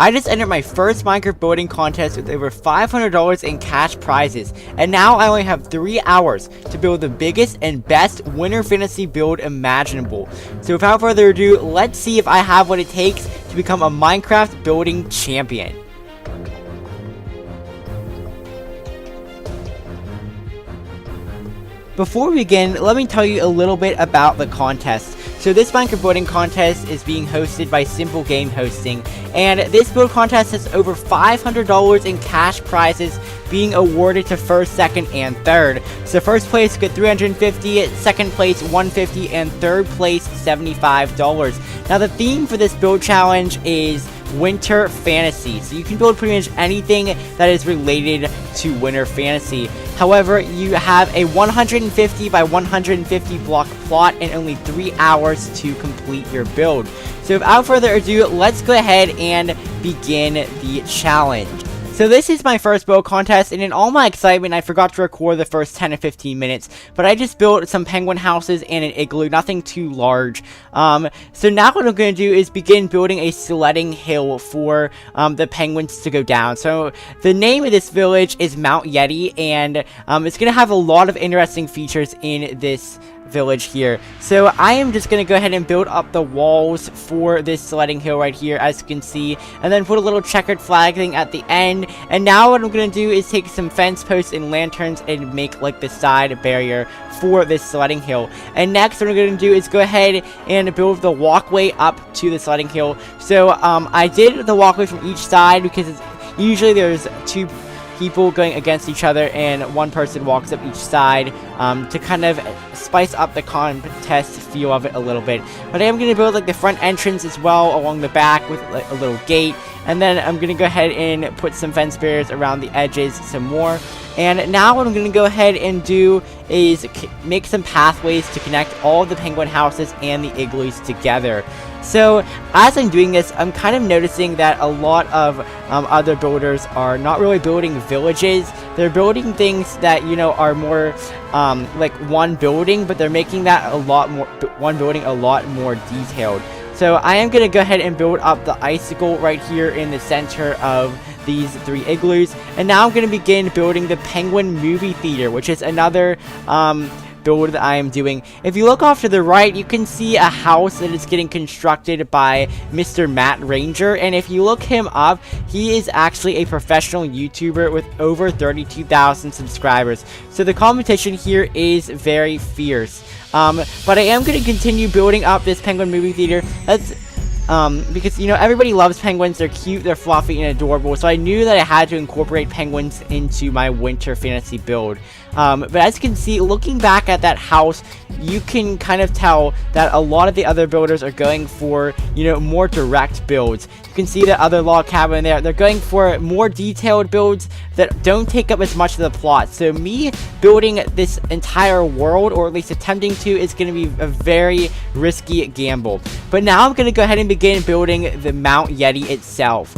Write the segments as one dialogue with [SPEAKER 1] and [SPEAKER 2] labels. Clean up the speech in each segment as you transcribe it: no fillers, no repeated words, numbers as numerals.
[SPEAKER 1] I just entered my first Minecraft building contest with over $500 in cash prizes, and now I only have 3 hours to build the biggest and best winter fantasy build imaginable. So without further ado, let's see if I have what it takes to become a Minecraft building champion. Before we begin, let me tell you a little bit about the contest. So this Minecraft building contest is being hosted by Simple Game Hosting, and this build contest has over $500 in cash prizes being awarded to first, second, and third. So first place get $350, second place $150, and third place $75. Now the theme for this build challenge is winter fantasy, so you can build pretty much anything that is related to winter fantasy. However, you have a 150 by 150 block plot and only 3 hours to complete your build. So without further ado, let's go ahead and begin the challenge. So this is my first build contest, and in all my excitement, I forgot to record the first 10 to 15 minutes, but I just built some penguin houses and an igloo, nothing too large. So now what I'm going to do is begin building a sledding hill for the penguins to go down. So the name of this village is Mount Yeti, and it's going to have a lot of interesting features in this village here. So I am just going to go ahead and build up the walls for this sledding hill right here, as you can see, and then put a little checkered flag thing at the end. And now what I'm going to do is take some fence posts and lanterns and make like the side barrier for this sledding hill. And next what I'm going to do is go ahead and build the walkway up to the sledding hill. So I did the walkway from each side because usually there's two people going against each other and one person walks up each side to kind of spice up the contest feel of it a little bit. But I am going to build like the front entrance as well along the back with like a little gate, and then I'm going to go ahead and put some fence barriers around the edges some more. And now what I'm going to go ahead and do is make some pathways to connect all of the penguin houses and the igloos together. So as I'm doing this, I'm kind of noticing that a lot of other builders are not really building villages. They're building things that, you know, are more like one building, but they're making that one building a lot more detailed. So I am going to go ahead and build up the icicle right here in the center of these 3 igloos. And now I'm going to begin building the Penguin Movie Theater, which is another build that I am doing. If you look off to the right, you can see a house that is getting constructed by Mr. Matt Ranger, and if you look him up, he is actually a professional YouTuber with over 32,000 subscribers. So the competition here is very fierce. But I am going to continue building up this Penguin Movie Theater. Because, you know, everybody loves penguins. They're cute, they're fluffy, and adorable. So I knew that I had to incorporate penguins into my winter fantasy build. But as you can see, looking back at that house, you can kind of tell that a lot of the other builders are going for, you know, more direct builds. You can see that other log cabin there. They're going for more detailed builds that don't take up as much of the plot. So me building this entire world, or at least attempting to, is going to be a very risky gamble. But now I'm going to go ahead and begin building the Mount Yeti itself.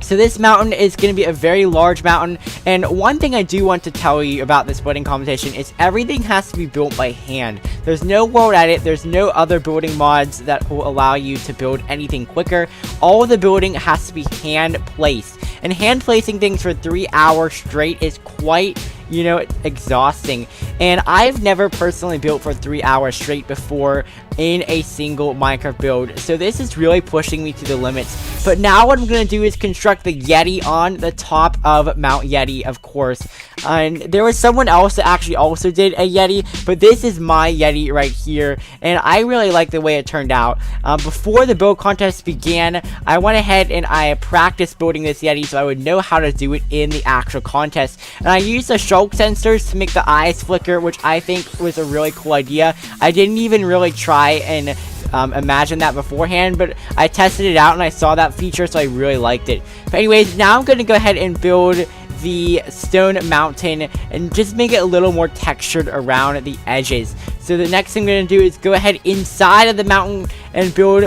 [SPEAKER 1] So this mountain is going to be a very large mountain, and one thing I do want to tell you about this building competition is everything has to be built by hand. There's no world edit, there's no other building mods that will allow you to build anything quicker. All of the building has to be hand placed, and hand placing things for 3 hours straight is quite, you know, exhausting. And I've never personally built for 3 hours straight before in a single Minecraft build, so this is really pushing me to the limits. But now what I'm going to do is construct the Yeti on the top of Mount Yeti, of course. And there was someone else that actually also did a Yeti, but this is my Yeti right here, and I really like the way it turned out. Before the build contest began, I went ahead and I practiced building this Yeti so I would know how to do it in the actual contest. And I used the shulk sensors to make the eyes flicker, which I think was a really cool idea. I didn't even really try and imagine that beforehand, but I tested it out and I saw that feature, so I really liked it. But anyways, now I'm going to go ahead and build the stone mountain and just make it a little more textured around the edges. So the next thing I'm going to do is go ahead inside of the mountain and build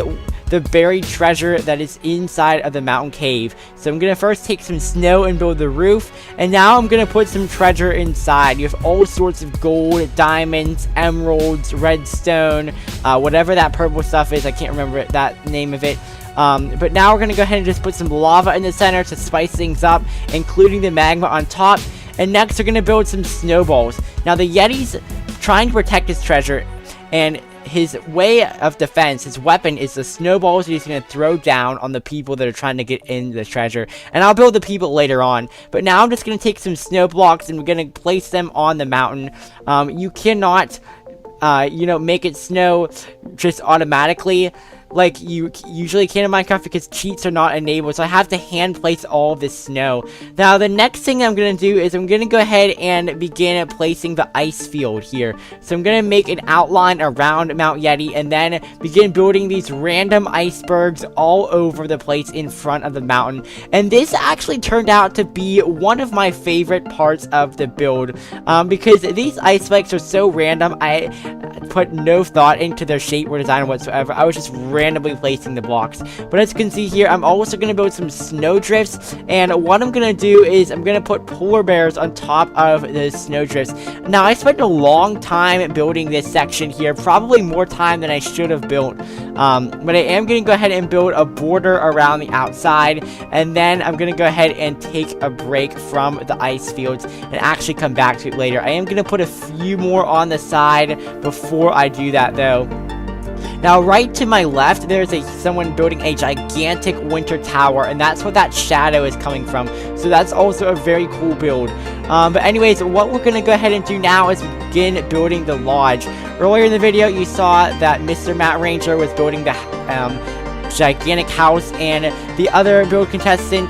[SPEAKER 1] the buried treasure that is inside of the mountain cave. So I'm gonna first take some snow and build the roof, and now I'm gonna put some treasure inside. You have all sorts of gold, diamonds, emeralds, redstone, whatever that purple stuff is. I can't remember that name of it. But now we're gonna go ahead and just put some lava in the center to spice things up, including the magma on top. And next we're gonna build some snowballs. Now the Yeti's trying to protect his treasure, and his way of defense, his weapon, is the snowballs he's going to throw down on the people that are trying to get in the treasure. And I'll build the people later on. But now I'm just going to take some snow blocks and we're going to place them on the mountain. You cannot, make it snow just automatically like you usually can in Minecraft, because cheats are not enabled, so I have to hand place all of this snow. Now the next thing I'm going to do is I'm going to go ahead and begin placing the ice field here. So I'm going to make an outline around Mount Yeti and then begin building these random icebergs all over the place in front of the mountain. And this actually turned out to be one of my favorite parts of the build, because these ice spikes are so random. I put no thought into their shape or design whatsoever. I was just randomly placing the blocks. But as you can see here, I'm also going to build some snow drifts, and what I'm going to do is I'm going to put polar bears on top of the snow drifts. Now I spent a long time building this section here, probably more time than I should have built, but I am going to go ahead and build a border around the outside, and then I'm going to go ahead and take a break from the ice fields and actually come back to it later. I am going to put a few more on the side before I do that though. Now, right to my left, there's someone building a gigantic winter tower, and that's what that shadow is coming from. So that's also a very cool build. But anyways, what we're going to go ahead and do now is begin building the lodge. Earlier in the video, you saw that Mr. Matt Ranger was building the gigantic house, and the other build contestant,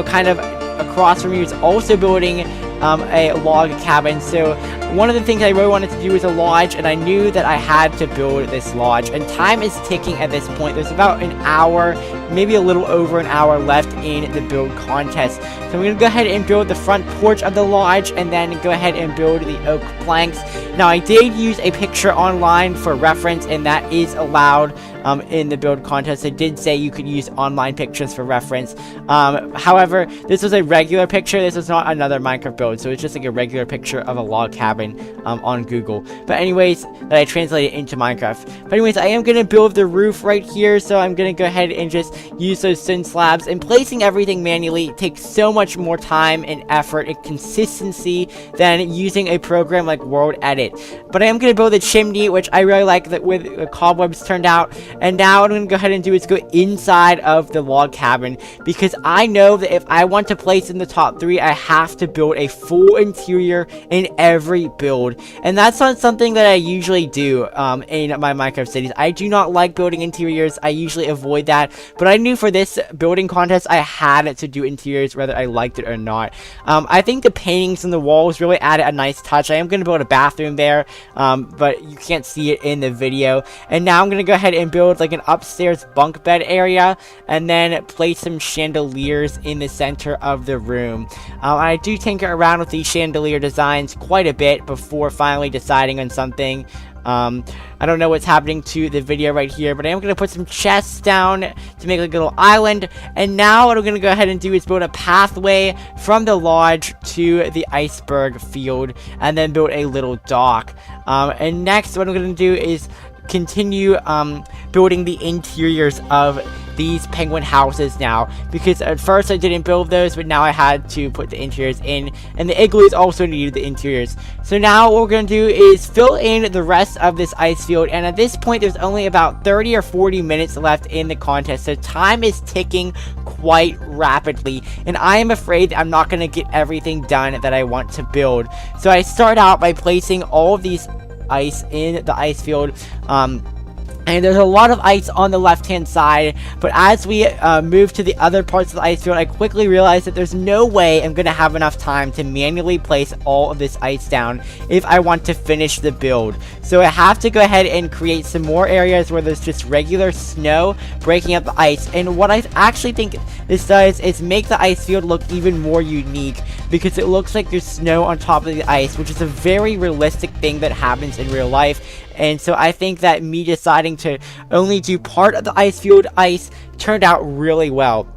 [SPEAKER 1] kind of across from you, is also building a log cabin. So one of the things I really wanted to do was a lodge, and I knew that I had to build this lodge, and time is ticking at this point. There's about an hour, maybe a little over an hour left in the build contest. So I'm going to go ahead and build the front porch of the lodge, and then go ahead and build the oak planks. Now I did use a picture online for reference, and that is allowed in the build contest. I did say you could use online pictures for reference. However, this was a regular picture. This was not another Minecraft build, so it's just like a regular picture of a log cabin on Google. But anyways, that I translated into Minecraft. But anyways, I am going to build the roof right here, so I'm going to go ahead and just use those thin slabs. And placing everything manually takes so much more time and effort and consistency than using a program like World Edit. But I am going to build a chimney, which I really like that with the cobwebs turned out. And now what I'm going to go ahead and do is go inside of the log cabin, because I know that if I want to place in the top 3, I have to build a full interior in every build. And that's not something that I usually do in my Minecraft cities. I do not like building interiors. I usually avoid that. But I knew for this building contest, I had to do interiors whether I liked it or not. I think the paintings on the walls really added a nice touch. I am going to build a bathroom there, but you can't see it in the video. And now I'm going to go ahead and build like an upstairs bunk bed area, and then place some chandeliers in the center of the room. I do tinker around with these chandelier designs quite a bit before finally deciding on something. I don't know what's happening to the video right here, but I am going to put some chests down to make like a little island. And now what I'm going to go ahead and do is build a pathway from the lodge to the iceberg field, and then build a little dock. And next what I'm going to do is continue building the interiors of these penguin houses now, because at first I didn't build those, but now I had to put the interiors in, and the igloos also needed the interiors. So now what we're going to do is fill in the rest of this ice field, and at this point there's only about 30 or 40 minutes left in the contest, so time is ticking quite rapidly, and I am afraid that I'm not going to get everything done that I want to build. So I start out by placing all of these ice in the ice field, and there's a lot of ice on the left hand side, but as we move to the other parts of the ice field, I quickly realized that there's no way I'm gonna have enough time to manually place all of this ice down if I want to finish the build. So I have to go ahead and create some more areas where there's just regular snow breaking up the ice. And what I actually think this does is make the ice field look even more unique. because it looks like there's snow on top of the ice, which is a very realistic thing that happens in real life. And so I think that me deciding to only do part of the ice field ice turned out really well.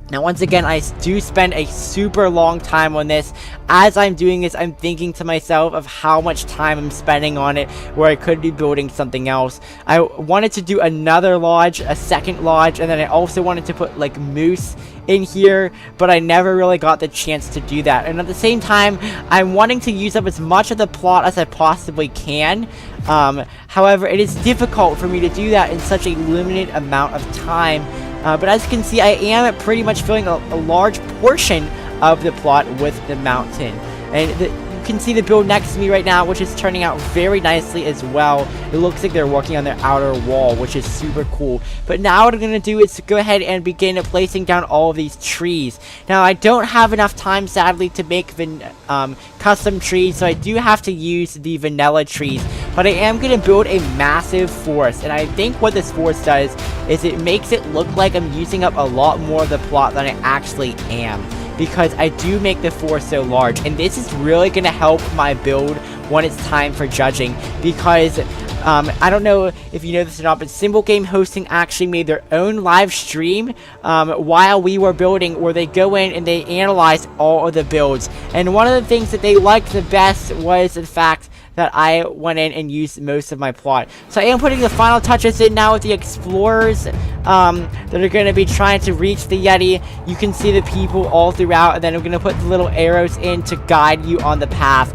[SPEAKER 1] Now, once again, I do spend a super long time on this. As I'm doing this, I'm thinking to myself of how much time I'm spending on it, where I could be building something else. I wanted to do another lodge, a second lodge, and then I also wanted to put, like, moose in here, but I never really got the chance to do that. And at the same time, I'm wanting to use up as much of the plot as I possibly can. However, it is difficult for me to do that in such a limited amount of time. But as you can see, I am pretty much filling a large portion of the plot with the mountain. And you can see the build next to me right now, which is turning out very nicely as well. It looks like they're working on their outer wall, which is super cool. But now what I'm going to do is to go ahead and begin placing down all of these trees. Now, I don't have enough time, sadly, to make custom trees, so I do have to use the vanilla trees. But I am going to build a massive forest, and I think what this forest does is it makes it look like I'm using up a lot more of the plot than I actually am, because I do make the forest so large. And this is really going to help my build when it's time for judging, because I don't know if you know this or not, but Simple Game Hosting actually made their own live stream while we were building, where they go in and they analyze all of the builds. And one of the things that they liked the best was the fact that I went in and used most of my plot. So I am putting the final touches in now with the explorers that are going to be trying to reach the Yeti. You can see the people all throughout, and then I'm going to put the little arrows in to guide you on the path.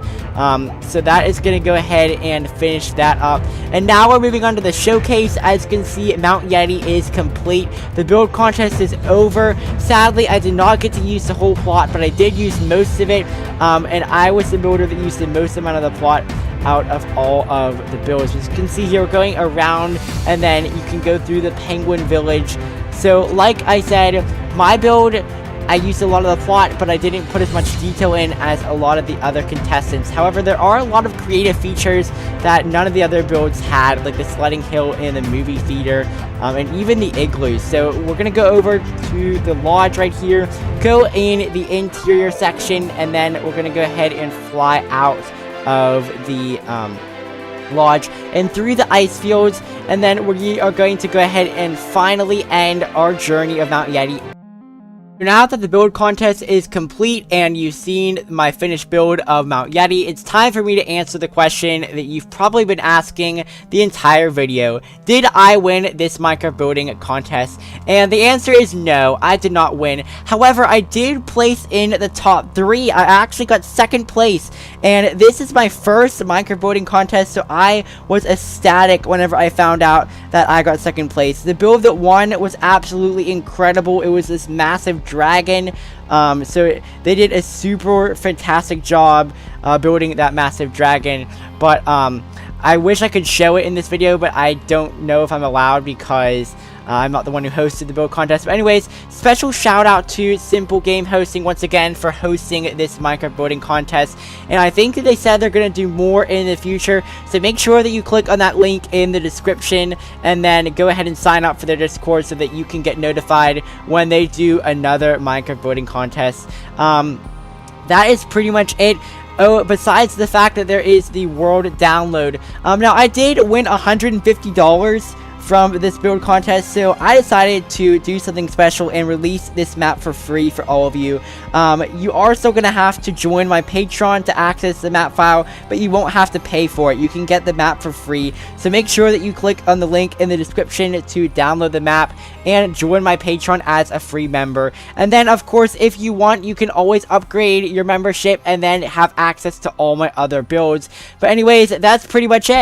[SPEAKER 1] So that is going to go ahead and finish that up. And now we're moving on to the showcase. As you can see, Mount Yeti is complete. The build contest is over. Sadly, I did not get to use the whole plot, but I did use most of it. And I was the builder that used the most amount of the plot out of all of the builds. As you can see here, we're going around, and then you can go through the penguin village. So like I said, my build, I used a lot of the plot, but I didn't put as much detail in as a lot of the other contestants. However, there are a lot of creative features that none of the other builds had, like the sledding hill in the movie theater, and even the igloos. So we're gonna go over to the lodge right here, go in the interior section, and then we're gonna go ahead and fly out of the lodge and through the ice fields, and then we are going to go ahead and finally end our journey of Mount Yeti. Now that the build contest is complete and you've seen my finished build of Mount Yeti, it's time for me to answer the question that you've probably been asking the entire video. Did I win this Minecraft building contest? And the answer is no, I did not win. However, I did place in the top 3. I actually got 2nd place, and this is my first Minecraft building contest, so I was ecstatic whenever I found out that I got 2nd place. The build that won was absolutely incredible. It was this massive dragon. So they did a super fantastic job building that massive dragon, but I wish I could show it in this video, but I don't know if I'm allowed because I'm not the one who hosted the build contest. But anyways, special shout out to Simple Game Hosting once again for hosting this Minecraft building contest. And I think that they said they're going to do more in the future. So make sure that you click on that link in the description and then go ahead and sign up for their Discord so that you can get notified when they do another Minecraft building contest. That is pretty much it. Oh, besides the fact that there is the world download. Now, I did win $150 from this build contest, so I decided to do something special and release this map for free for all of you. You are still going to have to join my Patreon to access the map file, but you won't have to pay for it. You can get the map for free, so make sure that you click on the link in the description to download the map and join my Patreon as a free member. And then, of course, if you want, you can always upgrade your membership and then have access to all my other builds. But anyways, that's pretty much it.